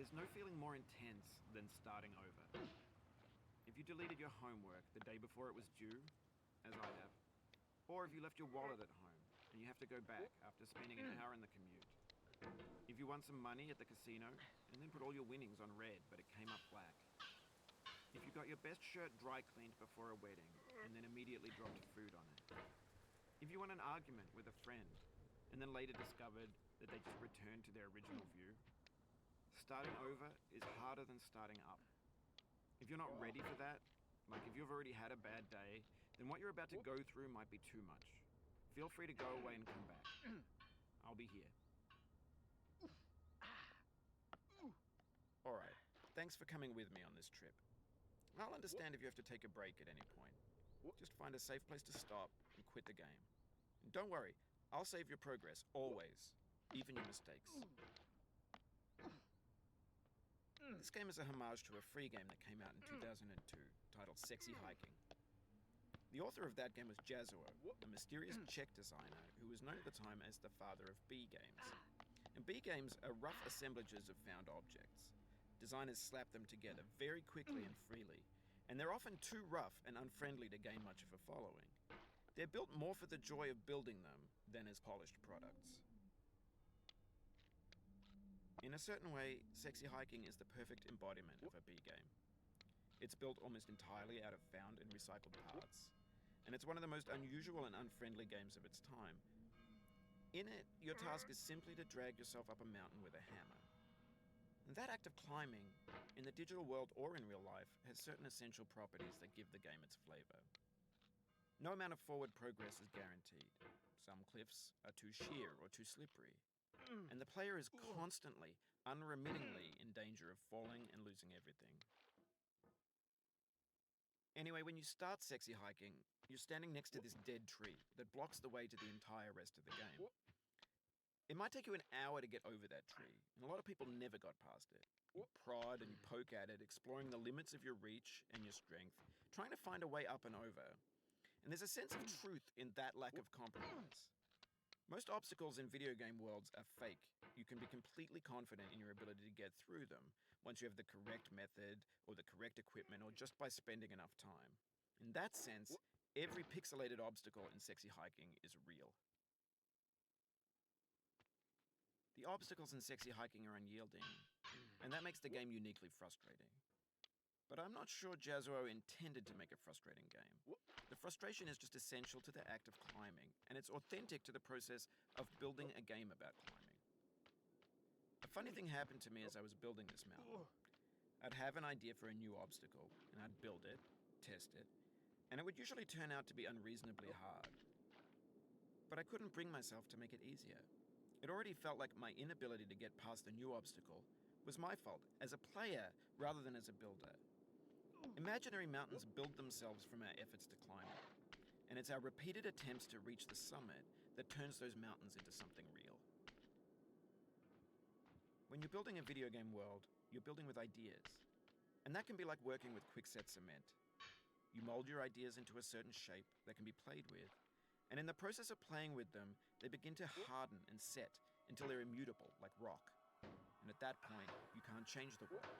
There's no feeling more intense than starting over. If you deleted your homework the day before it was due, as I have, or if you left your wallet at home and you have to go back after spending an hour in the commute. If you won some money at the casino and then put all your winnings on red but it came up black. If you got your best shirt dry cleaned before a wedding and then immediately dropped food on it. If you won an argument with a friend and then later discovered that they just returned to their original view. Starting over is harder than starting up. If you're not ready for that, like if you've already had a bad day, then what you're about to go through might be too much. Feel free to go away and come back. I'll be here. Alright, thanks for coming with me on this trip. I'll understand if you have to take a break at any point. Just find a safe place to stop and quit the game. And don't worry, I'll save your progress, always. Even your mistakes. This game is a homage to a free game that came out in 2002, titled Sexy Hiking. The author of that game was Jazuo, a mysterious Czech designer who was known at the time as the father of B games. And B games are rough assemblages of found objects. Designers slap them together very quickly and freely, and they're often too rough and unfriendly to gain much of a following. They're built more for the joy of building them than as polished products. In a certain way, Sexy Hiking is the perfect embodiment of a B game. It's built almost entirely out of found and recycled parts, and it's one of the most unusual and unfriendly games of its time. In it, your task is simply to drag yourself up a mountain with a hammer. And that act of climbing, in the digital world or in real life, has certain essential properties that give the game its flavor. No amount of forward progress is guaranteed. Some cliffs are too sheer or too slippery. And the player is constantly, unremittingly in danger of falling and losing everything. Anyway, when you start Sexy Hiking, you're standing next to this dead tree that blocks the way to the entire rest of the game. It might take you an hour to get over that tree, and a lot of people never got past it. You prod and you poke at it, exploring the limits of your reach and your strength, trying to find a way up and over. And there's a sense of truth in that lack of compromise. Most obstacles in video game worlds are fake. You can be completely confident in your ability to get through them once you have the correct method or the correct equipment or just by spending enough time. In that sense, every pixelated obstacle in Sexy Hiking is real. The obstacles in Sexy Hiking are unyielding, and that makes the game uniquely frustrating. But I'm not sure Jazuo intended to make a frustrating game. The frustration is just essential to the act of climbing, and it's authentic to the process of building a game about climbing. A funny thing happened to me as I was building this mountain. I'd have an idea for a new obstacle, and I'd build it, test it, and it would usually turn out to be unreasonably hard. But I couldn't bring myself to make it easier. It already felt like my inability to get past the new obstacle was my fault as a player rather than as a builder. Imaginary mountains build themselves from our efforts to climb it, and it's our repeated attempts to reach the summit that turns those mountains into something real. When you're building a video game world, you're building with ideas, and that can be like working with quickset cement. You mold your ideas into a certain shape that can be played with, and in the process of playing with them, they begin to harden and set until they're immutable, like rock. And at that point, you can't change the world,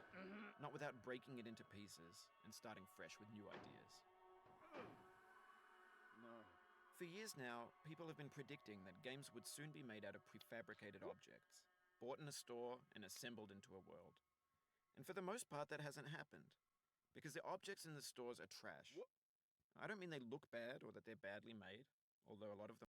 not without breaking it into pieces and starting fresh with new ideas. No. For years now, people have been predicting that games would soon be made out of prefabricated objects, bought in a store and assembled into a world. And for the most part, that hasn't happened, because the objects in the stores are trash. I don't mean they look bad or that they're badly made, although a lot of them